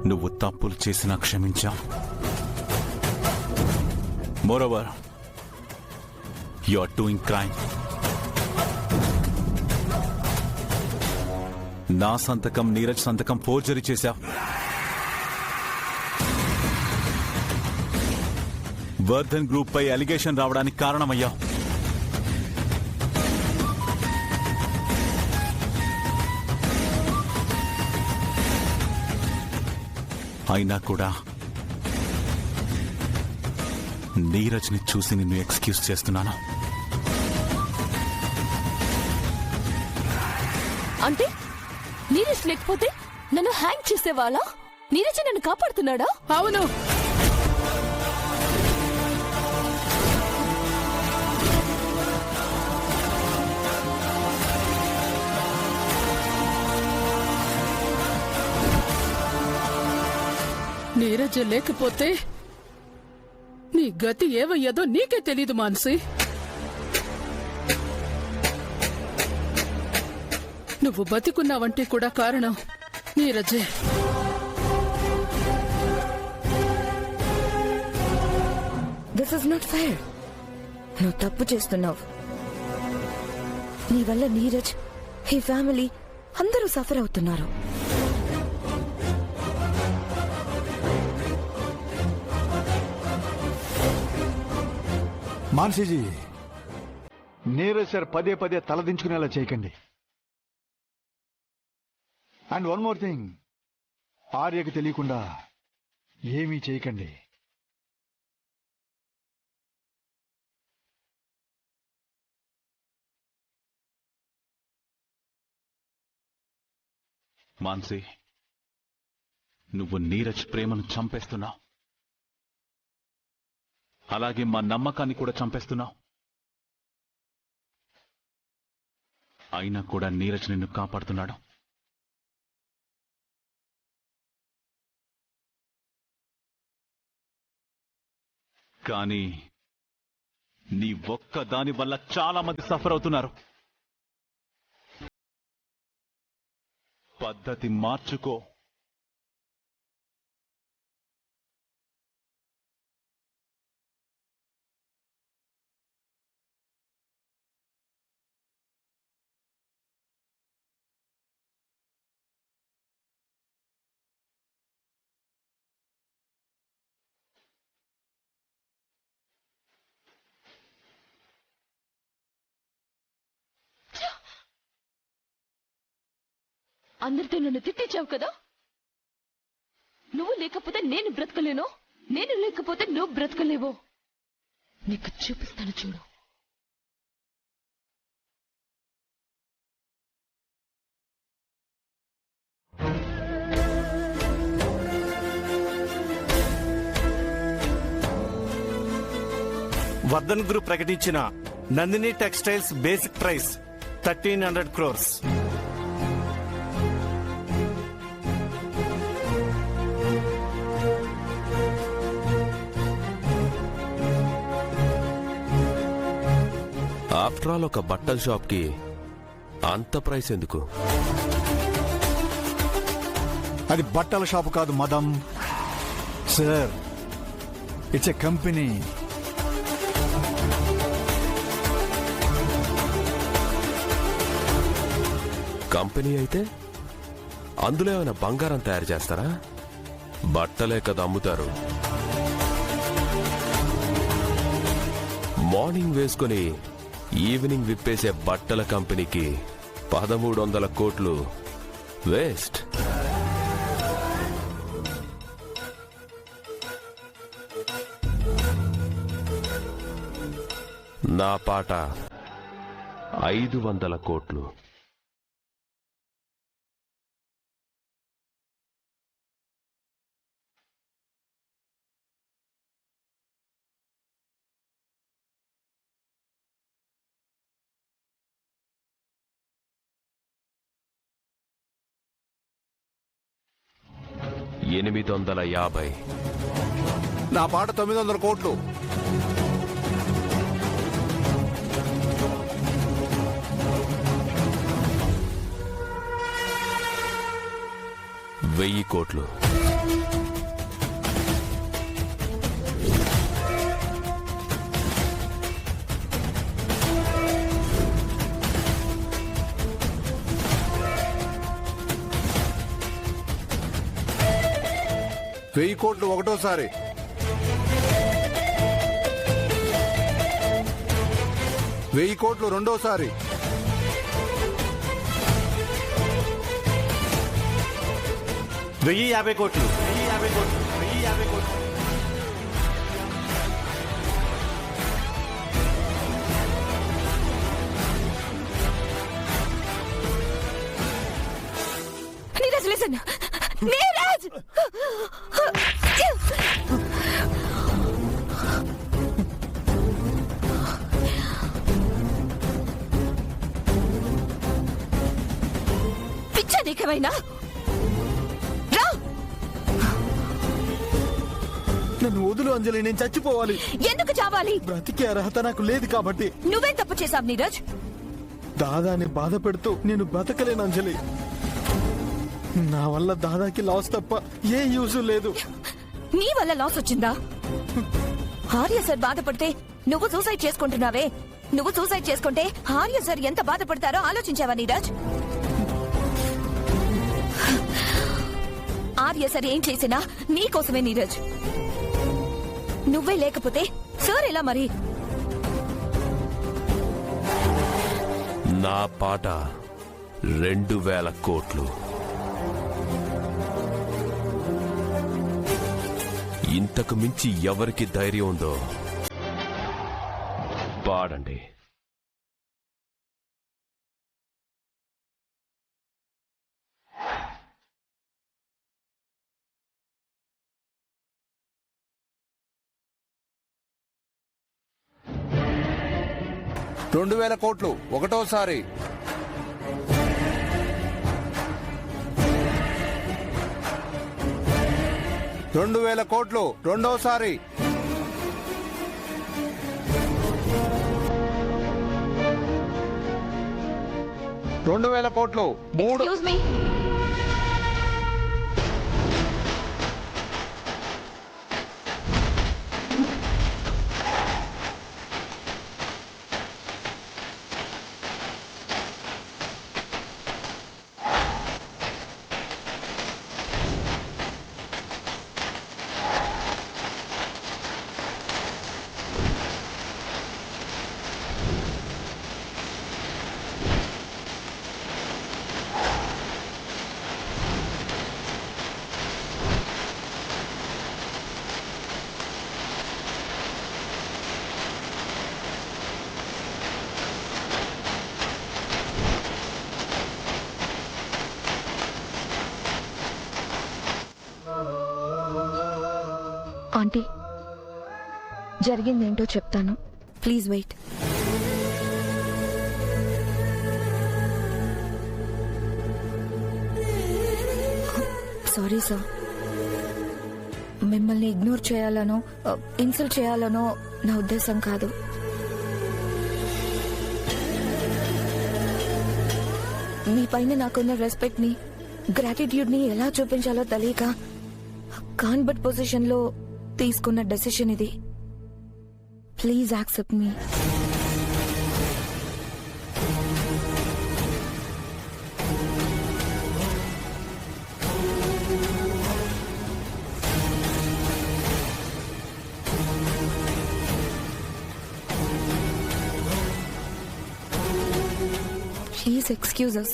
నువ్వు తప్పులు చేసినా క్షమించా. Moreover you are doing crime. నా సంతకం నీరజ్ సంతకం ఫోర్జరీ చేశావు. వర్ధన్ గ్రూప్ పై అలిగేషన్ రావడానికి కారణమయ్యావు. అయినా కూడా నీరజ్ని చూసి నిన్ను ఎక్స్క్యూజ్ చేస్తున్నాను. అంటే నీరజ్ లేకపోతే నన్ను హ్యాంగ్ చేసేవాళ్ళ? నీరజ్ నన్ను కాపాడుతున్నాడా? అవును. నీరజ్ లేకపోతే నీ గతి ఏవయ్యదో నీకే తెలీదు మానసి. నువ్వు బతికున్నావంటే కూడా కారణం నీరజే. This is not fair. నువ్వు తప్పు చేస్తున్నావు. నీ వల్ల నీరజ్, ఈ ఫ్యామిలీ అందరూ సఫర్ అవుతున్నారు. మాన్సీజీ, నీరజ్ సార్ పదే పదే తలదించుకునేలా చేయకండి. అండ్ వన్ మోర్ థింగ్, ఆర్యకి తెలియకుండా ఏమీ చేయకండి. మాన్సీ, నువ్వు నీరజ్ ప్రేమను చంపేస్తున్నావు. అలాగే మా నమ్మకాన్ని కూడా చంపేస్తున్నావు. అయినా కూడా నీరజ్ నిన్ను కాపాడుతున్నాడు. కానీ నీ ఒక్క దాని వల్ల చాలా మంది సఫర్ అవుతున్నారు. పద్ధతి మార్చుకో. అందరితో నన్ను తిట్టించావు కదా. నువ్వు లేకపోతే నేను బ్రతకలేను, నేను లేకపోతే నువ్వు బ్రతకలేవు. నీకు చూపిస్తాను చూడు. వర్ధన్ గ్రూప్ ప్రకటించిన Nandini textiles basic price 1300 crores. After all ఒక బట్టల షాప్ కి అంత ప్రైస్ ఎందుకు? అది బట్టల షాపు కాదు మదం sir, it's a company. Company అయితే అందులో ఏమైనా బంగారం తయారు చేస్తారా? బట్టలే కదా అమ్ముతారు. మార్నింగ్ వేసుకుని ఈవినింగ్ విప్పేసే బట్టల కంపెనీకి 1300 కోట్లు వేస్ట్. నా పాట 500 కోట్లు. $850. నా పాట 900 కోట్లు. 1000 కోట్లు. వెయ్యి కోట్లు ఒకటోసారి, 1000 కోట్లు రెండోసారి, 1050 కోట్లు. 1050 కోట్లు. 1050 కోట్లు. నీరజ్ లిసన్, నీరజ్! పిచ్చా నీకేమైనా? రా! నన్ను వదులు అంజలి, నేను చచ్చిపోవాలి. ఎందుకు చావాలి? బ్రతికే అర్హత నాకు లేదు కాబట్టి. నువ్వేం తప్పు చేశావు నీరజ్? దాదాని బాధ పెడుతూ నేను బ్రతకలేను అంజలి. నా వల్ల దాదాకి లాస్ తప్ప ఏ యూజ్ లేదు. నీ వల్ల లాస్ వచ్చిందా? ఆర్య సార్ బాధపడితే నువ్వు సూసైడ్ చేసుకుంటున్నావే. నువ్వు సూసైడ్ చేసుకుంటే ఆర్య సార్ ఎంత బాధపడతారో ఆలోచించావా నీరజ్? ఆర్య సార్ ఏం చేసినా నీకోసమే నీరజ్. నువ్వే లేకపోతే సార్ ఎలా మరి? నా పాట 2000 కోట్లు. ఇంతకు మించి ఎవరికి ధైర్యం ఉందో పాడండి. రెండు 2000 కోట్లు ఒకటోసారి, 2000 కోట్లు రెండోసారి, 2000 కోట్లు మూడు. Excuse me. ఆంటీ, జరిగిందేంటో చెప్తాను. Please wait. Sorry sir. మిమ్మల్ని ఇగ్నోర్ చేయాలనో ఇన్సల్ట్ చేయాలనో నా ఉద్దేశం కాదు. మీ పైన నాకున్న రెస్పెక్ట్ ని, గ్రాటిట్యూడ్ ని ఎలా చూపించాలో తెలియక కాన్బట్ పొజిషన్ లో తీసుకున్న డెసిషన్ ఇది. Please accept me. Please excuse us.